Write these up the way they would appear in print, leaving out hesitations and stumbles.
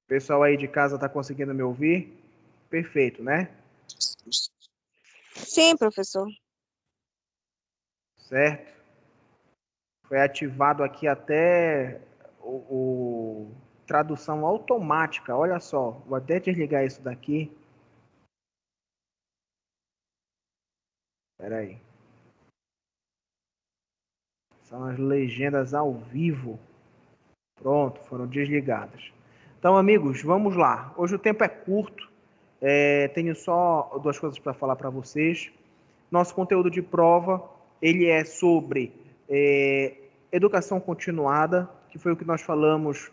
O pessoal aí de casa está conseguindo me ouvir? Perfeito, né? Sim, professor. Certo. Foi ativado aqui até o tradução automática. Olha só, vou até desligar isso daqui. Espera aí. São as legendas ao vivo. Pronto, foram desligadas. Então, amigos, vamos lá. Hoje o tempo é curto. Tenho só duas coisas para falar para vocês. Nosso conteúdo de prova, ele é sobre educação continuada, que foi o que nós falamos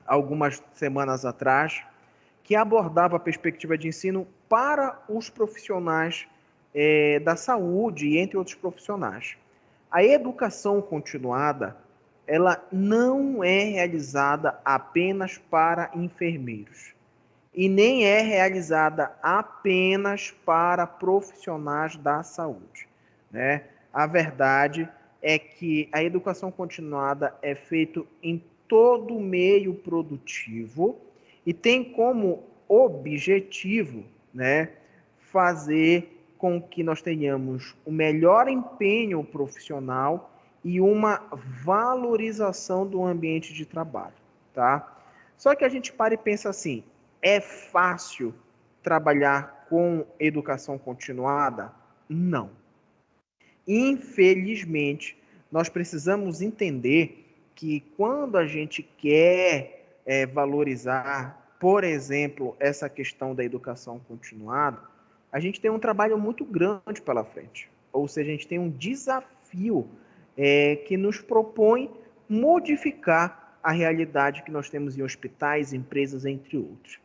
algumas semanas atrás, que abordava a perspectiva de ensino para os profissionais da saúde e entre outros profissionais. A educação continuada, ela não é realizada apenas para enfermeiros e nem é realizada apenas para profissionais da saúde, né? A verdade é que a educação continuada é feita em todo o meio produtivo e tem como objetivo, né, fazer com que nós tenhamos o melhor empenho profissional e uma valorização do ambiente de trabalho, tá? Só que a gente para e pensa assim, é fácil trabalhar com educação continuada? Não. Infelizmente, nós precisamos entender que quando a gente quer valorizar, por exemplo, essa questão da educação continuada, a gente tem um trabalho muito grande pela frente. Ou seja, a gente tem um desafio que nos propõe modificar a realidade que nós temos em hospitais, empresas, entre outros.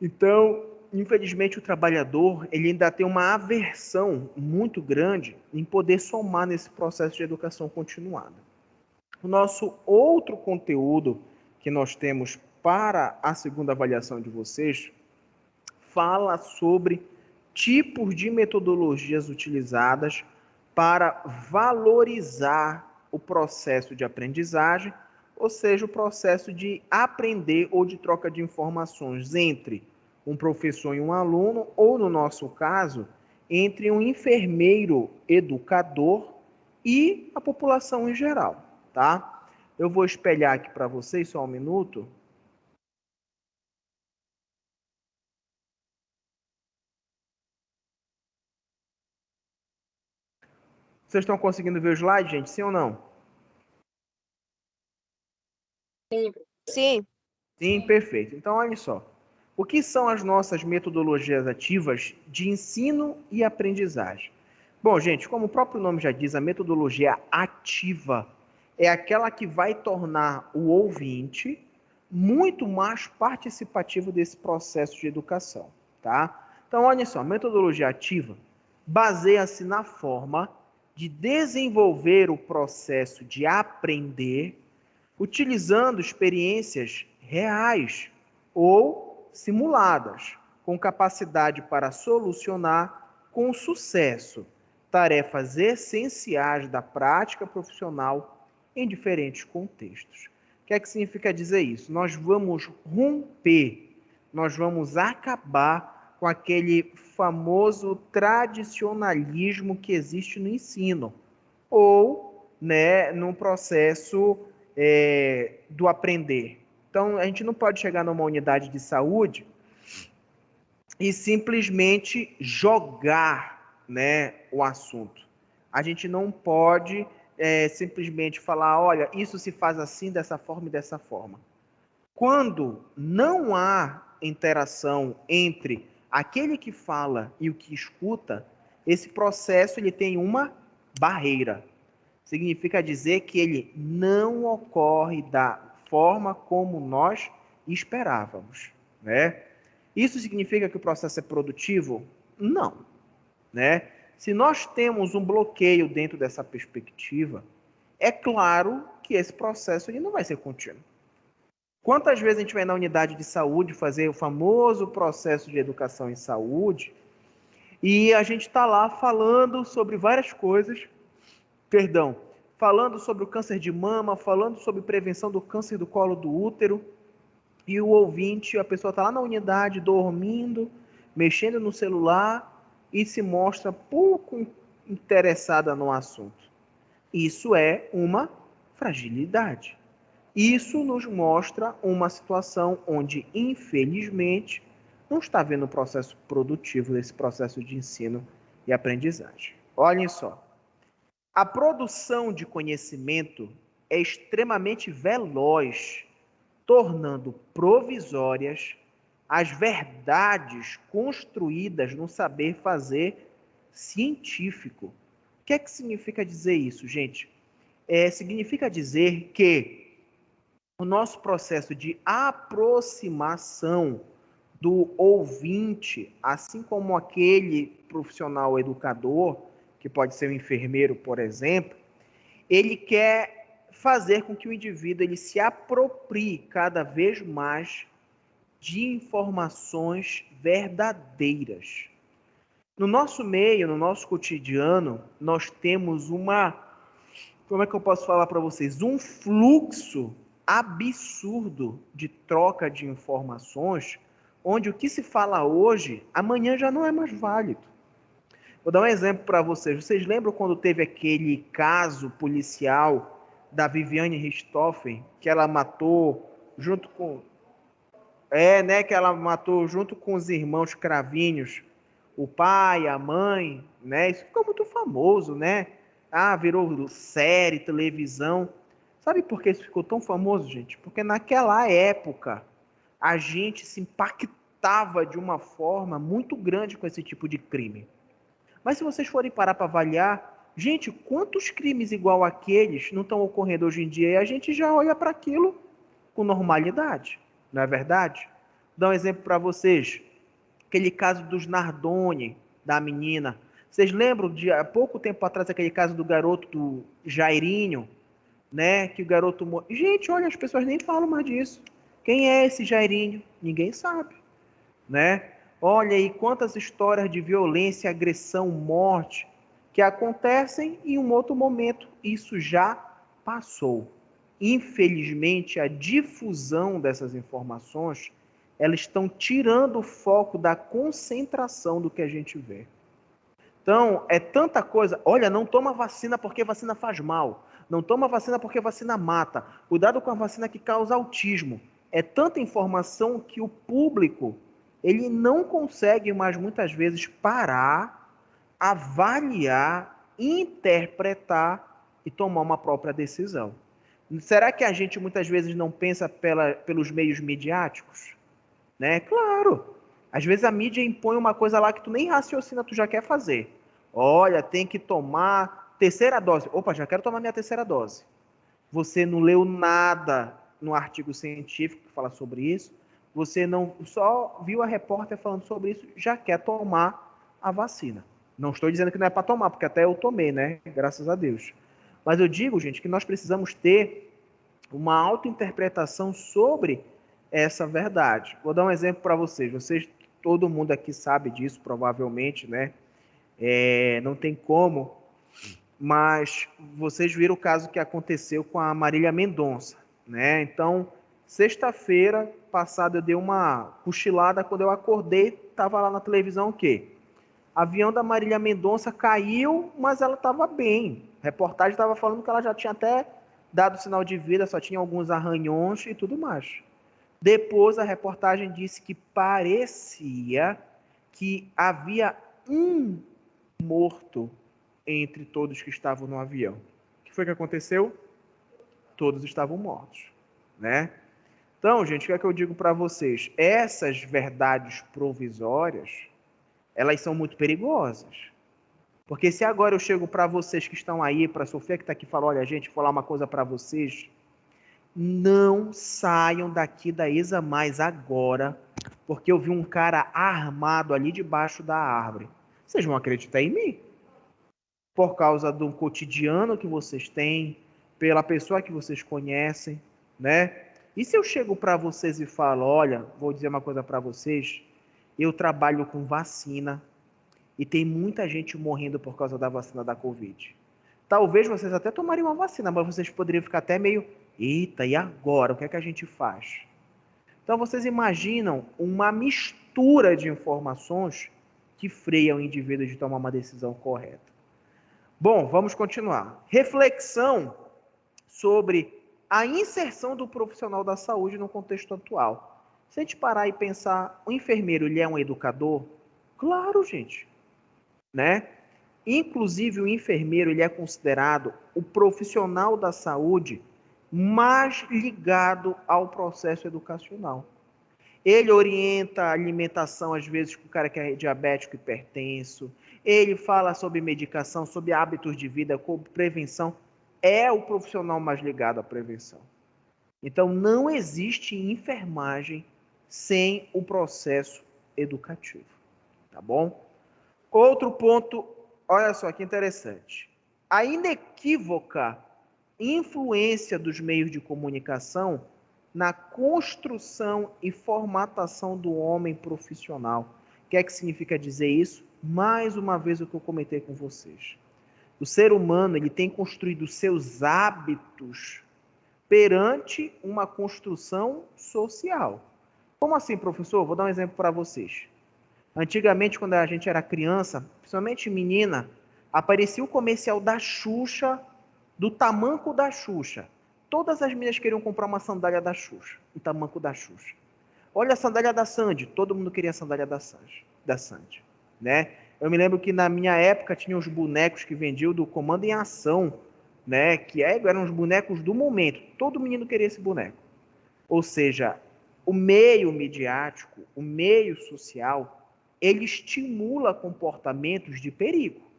Então, infelizmente, o trabalhador ele ainda tem uma aversão muito grande em poder somar nesse processo de educação continuada. O nosso outro conteúdo que nós temos para a segunda avaliação de vocês fala sobre tipos de metodologias utilizadas para valorizar o processo de aprendizagem, ou seja, o processo de aprender ou de troca de informações entre um professor e um aluno, ou, no nosso caso, entre um enfermeiro educador e a população em geral, tá? Eu vou espelhar aqui para vocês só um minuto. Vocês estão conseguindo ver o slide, gente? Sim ou não? Sim. Sim, perfeito. Então, olha só. O que são as nossas metodologias ativas de ensino e aprendizagem? Bom, gente, como o próprio nome já diz, a metodologia ativa é aquela que vai tornar o ouvinte muito mais participativo desse processo de educação, tá? Então, olha só, a metodologia ativa baseia-se na forma de desenvolver o processo de aprender utilizando experiências reais ou simuladas, com capacidade para solucionar com sucesso tarefas essenciais da prática profissional em diferentes contextos. O que é que significa dizer isso? Nós vamos romper, nós vamos acabar com aquele famoso tradicionalismo que existe no ensino, ou no processo do aprender. Então, a gente não pode chegar numa unidade de saúde e simplesmente jogar, né, o assunto. A gente não pode simplesmente falar, olha, isso se faz assim, dessa forma e dessa forma. Quando não há interação entre aquele que fala e o que escuta, esse processo ele tem uma barreira. Significa dizer que ele não ocorre da forma como nós esperávamos, né? Isso significa que o processo é produtivo? Não, né? Se nós temos um bloqueio dentro dessa perspectiva, é claro que esse processo ele não vai ser contínuo. Quantas vezes a gente vai na unidade de saúde fazer o famoso processo de educação em saúde e a gente está lá falando sobre várias coisas, falando sobre o câncer de mama, falando sobre prevenção do câncer do colo do útero, e o ouvinte, a pessoa está lá na unidade, dormindo, mexendo no celular e se mostra pouco interessada no assunto. Isso é uma fragilidade. Isso nos mostra uma situação onde, infelizmente, não está havendo um processo produtivo desse processo de ensino e aprendizagem. Olhem só. A produção de conhecimento é extremamente veloz, tornando provisórias as verdades construídas no saber fazer científico. O que é que significa dizer isso, gente? Significa dizer que o nosso processo de aproximação do ouvinte, assim como aquele profissional educador, que pode ser um enfermeiro, por exemplo, ele quer fazer com que o indivíduo ele se aproprie cada vez mais de informações verdadeiras. No nosso meio, no nosso cotidiano, nós temos como é que eu posso falar para vocês? Um fluxo absurdo de troca de informações, onde o que se fala hoje, amanhã já não é mais válido. Vou dar um exemplo para vocês. Vocês lembram quando teve aquele caso policial da Viviane Richthofen, que ela matou junto com... que ela matou junto com os irmãos Cravinhos, o pai, a mãe, né? Isso ficou muito famoso, né? Ah, virou série, televisão. Sabe por que isso ficou tão famoso, gente? Porque naquela época a gente se impactava de uma forma muito grande com esse tipo de crime. Mas se vocês forem parar para avaliar, gente, quantos crimes igual àqueles não estão ocorrendo hoje em dia e a gente já olha para aquilo com normalidade, não é verdade? Vou dar um exemplo para vocês. Aquele caso dos Nardoni, da menina. Vocês lembram de há pouco tempo atrás aquele caso do garoto do Jairinho, né? Que o garoto gente, olha, as pessoas nem falam mais disso. Quem é esse Jairinho? Ninguém sabe, né? Olha aí quantas histórias de violência, agressão, morte que acontecem em um outro momento. Isso já passou. Infelizmente, a difusão dessas informações, elas estão tirando o foco da concentração do que a gente vê. Então, é tanta coisa. Olha, não toma vacina porque vacina faz mal. Não toma vacina porque vacina mata. Cuidado com a vacina que causa autismo. É tanta informação que o público ele não consegue mais muitas vezes parar, avaliar, interpretar e tomar uma própria decisão. Será que a gente muitas vezes não pensa pelos meios midiáticos? Né? Claro. Às vezes a mídia impõe uma coisa lá que tu nem raciocina, tu já quer fazer. Olha, tem que tomar terceira dose. Opa, já quero tomar minha terceira dose. Você não leu nada no artigo científico que fala sobre isso. Você não só viu a repórter falando sobre isso, já quer tomar a vacina. Não estou dizendo que não é para tomar, porque até eu tomei, né? Graças a Deus. Mas eu digo, gente, que nós precisamos ter uma autointerpretação sobre essa verdade. Vou dar um exemplo para vocês. Todo mundo aqui sabe disso, provavelmente, né? Não tem como, mas vocês viram o caso que aconteceu com a Marília Mendonça, né? Então, sexta-feira passada eu dei uma cochilada, quando eu acordei, estava lá na televisão o quê? Avião da Marília Mendonça caiu, mas ela estava bem. A reportagem estava falando que ela já tinha até dado sinal de vida, só tinha alguns arranhões e tudo mais. Depois a reportagem disse que parecia que havia um morto entre todos que estavam no avião. O que foi que aconteceu? Todos estavam mortos, né? Então, gente, o que é que eu digo para vocês? Essas verdades provisórias, elas são muito perigosas. Porque se agora eu chego para vocês que estão aí, para a Sofia que está aqui e fala, olha, gente, vou falar uma coisa para vocês, não saiam daqui da Isa mais agora, porque eu vi um cara armado ali debaixo da árvore. Vocês vão acreditar em mim? Por causa do cotidiano que vocês têm, pela pessoa que vocês conhecem, né? E se eu chego para vocês e falo, olha, vou dizer uma coisa para vocês, eu trabalho com vacina e tem muita gente morrendo por causa da vacina da Covid. Talvez vocês até tomariam uma vacina, mas vocês poderiam ficar até meio, eita, e agora? O que é que a gente faz? Então, vocês imaginam uma mistura de informações que freia o indivíduo de tomar uma decisão correta. Bom, vamos continuar. Reflexão sobre a inserção do profissional da saúde no contexto atual. Se a gente parar e pensar, o enfermeiro, ele é um educador? Claro, gente, né? Inclusive, o enfermeiro, ele é considerado o profissional da saúde mais ligado ao processo educacional. Ele orienta a alimentação, às vezes, com o cara que é diabético, hipertenso. Ele fala sobre medicação, sobre hábitos de vida, sobre prevenção. É o profissional mais ligado à prevenção. Então, não existe enfermagem sem o processo educativo. Tá bom? Outro ponto, olha só que interessante. A inequívoca influência dos meios de comunicação na construção e formatação do homem profissional. O que é que significa dizer isso? Mais uma vez o que eu comentei com vocês. O ser humano, ele tem construído seus hábitos perante uma construção social. Como assim, professor? Vou dar um exemplo para vocês. Antigamente, quando a gente era criança, principalmente menina, aparecia o comercial da Xuxa, do tamanco da Xuxa. Todas as meninas queriam comprar uma sandália da Xuxa, o tamanco da Xuxa. Olha a sandália da Sandy, todo mundo queria a sandália da Sandy, né? Eu me lembro que na minha época tinha os bonecos que vendiam do Comando em Ação, né? Que eram os bonecos do momento. Todo menino queria esse boneco. Ou seja, o meio midiático, o meio social, ele estimula comportamentos de perigo.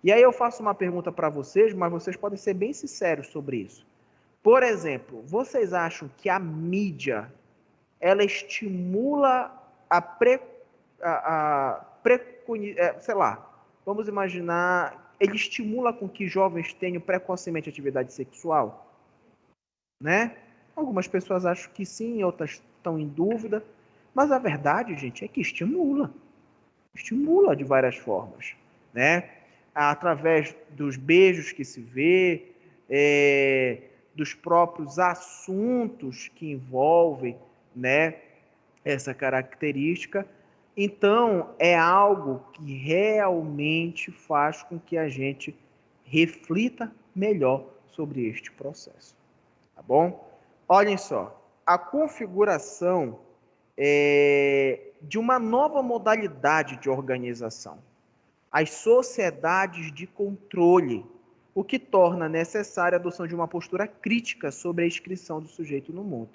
E aí eu faço uma pergunta para vocês, mas vocês podem ser bem sinceros sobre isso. Por exemplo, vocês acham que a mídia ela estimula sei lá, vamos imaginar, ele estimula com que jovens tenham precocemente atividade sexual, né? Algumas pessoas acham que sim, outras estão em dúvida, mas a verdade, gente, é que estimula de várias formas, né? Através dos beijos que se vê, dos próprios assuntos que envolvem, né, essa característica. Então, é algo que realmente faz com que a gente reflita melhor sobre este processo. Tá bom? Olhem só, a configuração de uma nova modalidade de organização, as sociedades de controle, o que torna necessária a adoção de uma postura crítica sobre a inscrição do sujeito no mundo.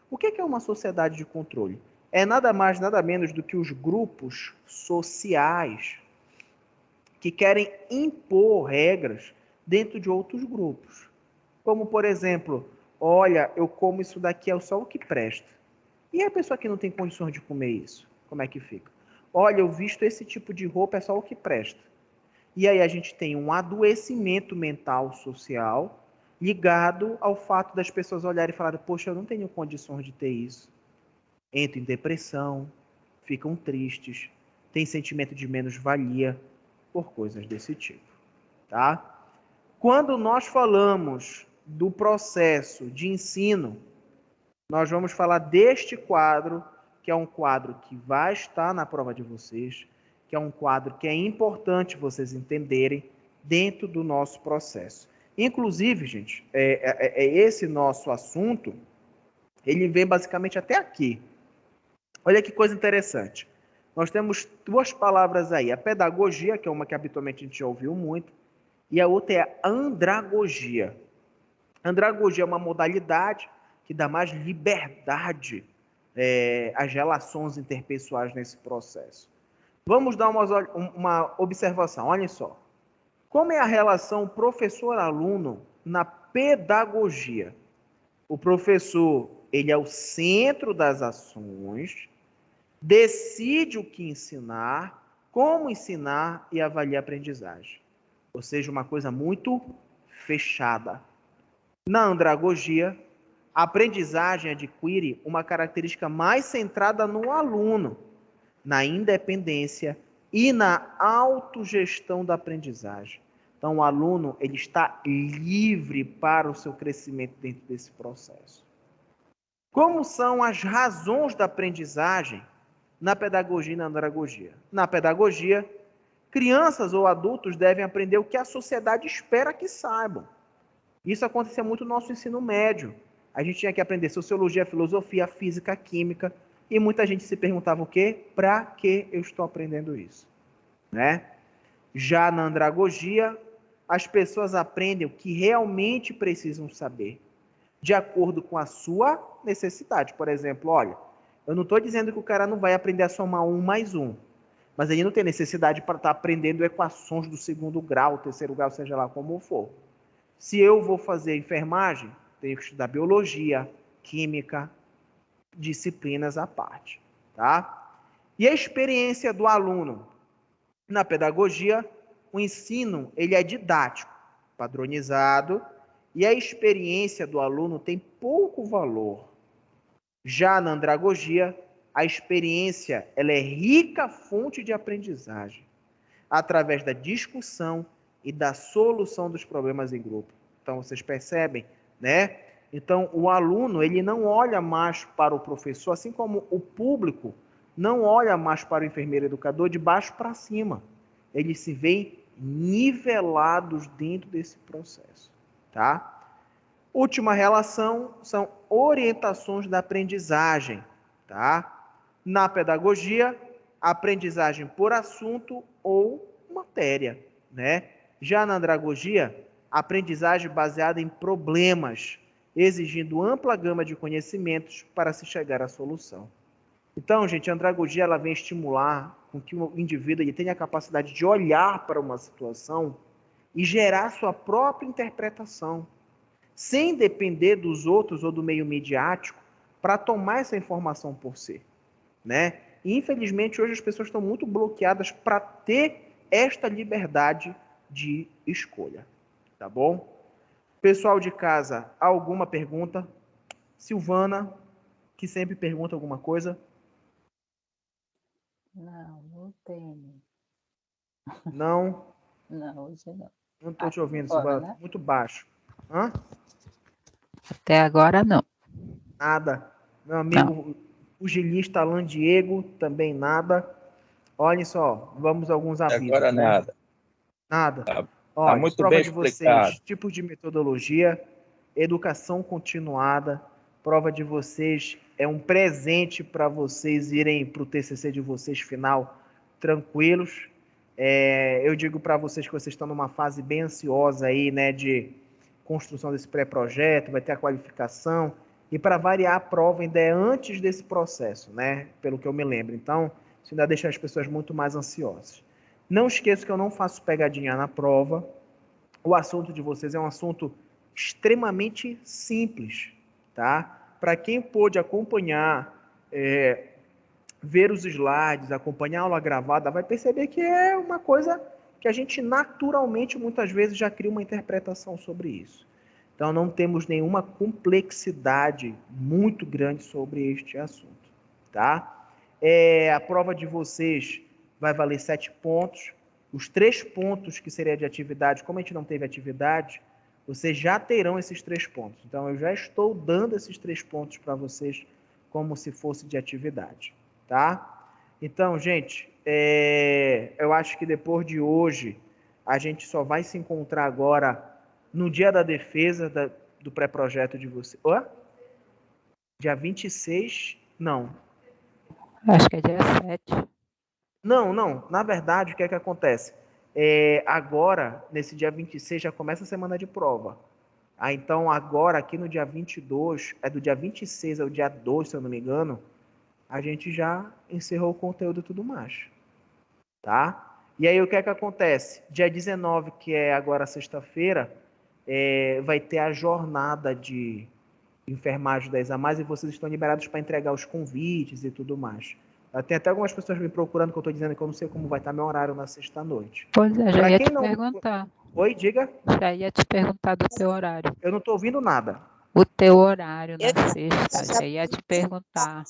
O que é uma sociedade de controle? É nada mais, nada menos do que os grupos sociais que querem impor regras dentro de outros grupos. Como, por exemplo, olha, eu como isso daqui, é só o que presta. E a pessoa que não tem condições de comer isso, como é que fica? Olha, eu visto esse tipo de roupa, é só o que presta. E aí a gente tem um adoecimento mental social ligado ao fato das pessoas olharem e falarem, poxa, eu não tenho condições de ter isso. Entram em depressão, ficam tristes, têm sentimento de menos-valia por coisas desse tipo, tá? Quando nós falamos do processo de ensino, nós vamos falar deste quadro, que é um quadro que vai estar na prova de vocês, que é um quadro que é importante vocês entenderem dentro do nosso processo. Inclusive, gente, esse nosso assunto, ele vem basicamente até aqui. Olha que coisa interessante. Nós temos duas palavras aí, a pedagogia, que é uma que habitualmente a gente já ouviu muito, e a outra é a andragogia. Andragogia é uma modalidade que dá mais liberdade às relações interpessoais nesse processo. Vamos dar uma observação, olhem só. Como é a relação professor-aluno na pedagogia? O professor, ele é o centro das ações, decide o que ensinar, como ensinar e avaliar a aprendizagem. Ou seja, uma coisa muito fechada. Na andragogia, a aprendizagem adquire uma característica mais centrada no aluno, na independência e na autogestão da aprendizagem. Então, o aluno ele está livre para o seu crescimento dentro desse processo. Como são as razões da aprendizagem na pedagogia e na andragogia? Na pedagogia, crianças ou adultos devem aprender o que a sociedade espera que saibam. Isso acontecia muito no nosso ensino médio. A gente tinha que aprender sociologia, filosofia, física, química, e muita gente se perguntava o quê? Para que eu estou aprendendo isso? Né? Já na andragogia, as pessoas aprendem o que realmente precisam saber, de acordo com a sua necessidade. Por exemplo, olha, eu não estou dizendo que o cara não vai aprender a somar 1 mais 1, mas ele não tem necessidade para estar aprendendo equações do segundo grau, terceiro grau, seja lá como for. Se eu vou fazer enfermagem, tenho que estudar biologia, química, disciplinas à parte, tá? E a experiência do aluno na pedagogia, o ensino, ele é didático, padronizado, e a experiência do aluno tem pouco valor. Já na andragogia, a experiência, ela é rica fonte de aprendizagem, através da discussão e da solução dos problemas em grupo. Então, vocês percebem, né? Então, o aluno, ele não olha mais para o professor, assim como o público não olha mais para o enfermeiro educador de baixo para cima. Eles se veem nivelados dentro desse processo, tá? Última relação são orientações da aprendizagem, tá? Na pedagogia, aprendizagem por assunto ou matéria, né? Já na andragogia, aprendizagem baseada em problemas, exigindo ampla gama de conhecimentos para se chegar à solução. Então, gente, a andragogia ela vem estimular com que o indivíduo ele tenha a capacidade de olhar para uma situação e gerar sua própria interpretação, sem depender dos outros ou do meio midiático para tomar essa informação por si, né? E, infelizmente, hoje as pessoas estão muito bloqueadas para ter esta liberdade de escolha, tá bom? Pessoal de casa, alguma pergunta? Silvana, que sempre pergunta alguma coisa? Não, não tenho. Não? Não, hoje não. Não estou te ouvindo, Agora, Silvana. né? Muito baixo. Hã? Até agora não. Nada. Meu Não. amigo pugilista Alan Diego, também nada. Olhem só, vamos a alguns avisos, Agora né? nada. Nada. Tá Olha, muito prova bem de explicado. vocês, tipos de metodologia, educação continuada. Prova de vocês é um presente para vocês irem para o TCC de vocês final tranquilos. Eu digo para vocês que vocês estão numa fase bem ansiosa aí, né, de construção desse pré-projeto, vai ter a qualificação. E para variar, a prova ainda é antes desse processo, né? Pelo que eu me lembro. Então, isso ainda deixa as pessoas muito mais ansiosas. Não esqueça que eu não faço pegadinha na prova. O assunto de vocês é um assunto extremamente simples, tá? Para quem pôde acompanhar, ver os slides, acompanhar a aula gravada, vai perceber que é uma coisa que a gente naturalmente, muitas vezes, já cria uma interpretação sobre isso. Então, não temos nenhuma complexidade muito grande sobre este assunto, tá? A prova de vocês vai valer 7 pontos. Os 3 pontos que seria de atividade, como a gente não teve atividade, vocês já terão esses 3 pontos. Então, eu já estou dando esses 3 pontos para vocês como se fosse de atividade, tá? Então, gente, eu acho que depois de hoje, a gente só vai se encontrar agora no dia da defesa do pré-projeto de você. Dia 26? Não. Acho que é dia 7. Não. Na verdade, o que é que acontece? Agora, nesse dia 26, já começa a semana de prova. Então, agora, aqui no dia 22, do dia 26 ao dia 2, se eu não me engano, a gente já encerrou o conteúdo e tudo mais. Tá? E aí, o que é que acontece? Dia 19, que é agora sexta-feira, vai ter a jornada de enfermagem da ESAMAS e vocês estão liberados para entregar os convites e tudo mais. Tem até algumas pessoas me procurando que eu estou dizendo que eu não sei como vai estar meu horário na sexta-noite. Pois é, já Para ia quem te não... perguntar. Oi, diga. Já ia te perguntar do teu horário. Eu não estou ouvindo nada. O teu horário na sexta. Já ia te perguntar.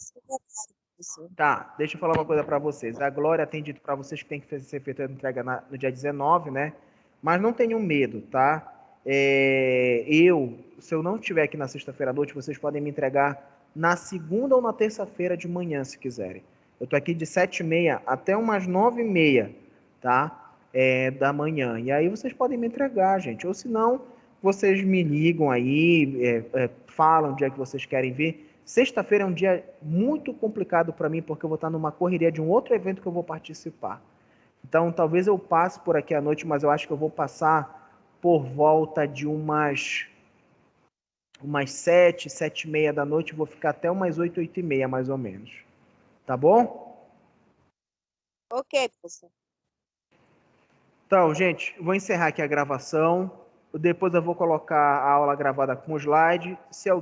Tá, deixa eu falar uma coisa para vocês. A Glória tem dito para vocês que tem que ser feita a entrega no dia 19, né? Mas não tenham medo, tá? Se eu não estiver aqui na sexta-feira à noite, vocês podem me entregar na segunda ou na terça-feira de manhã, se quiserem. Eu estou aqui de 7h30 até umas 9h30, tá? Da manhã. E aí vocês podem me entregar, gente. Ou se não, vocês me ligam aí, falam o dia que vocês querem vir. Sexta-feira é um dia muito complicado para mim, porque eu vou estar numa correria de um outro evento que eu vou participar. Então, talvez eu passe por aqui à noite, mas eu acho que eu vou passar por volta de umas 7, 7h30 da noite, vou ficar até umas 8, 8h30, mais ou menos. Tá bom? Ok, professor. Então, gente, vou encerrar aqui a gravação. Depois eu vou colocar a aula gravada com slide. Se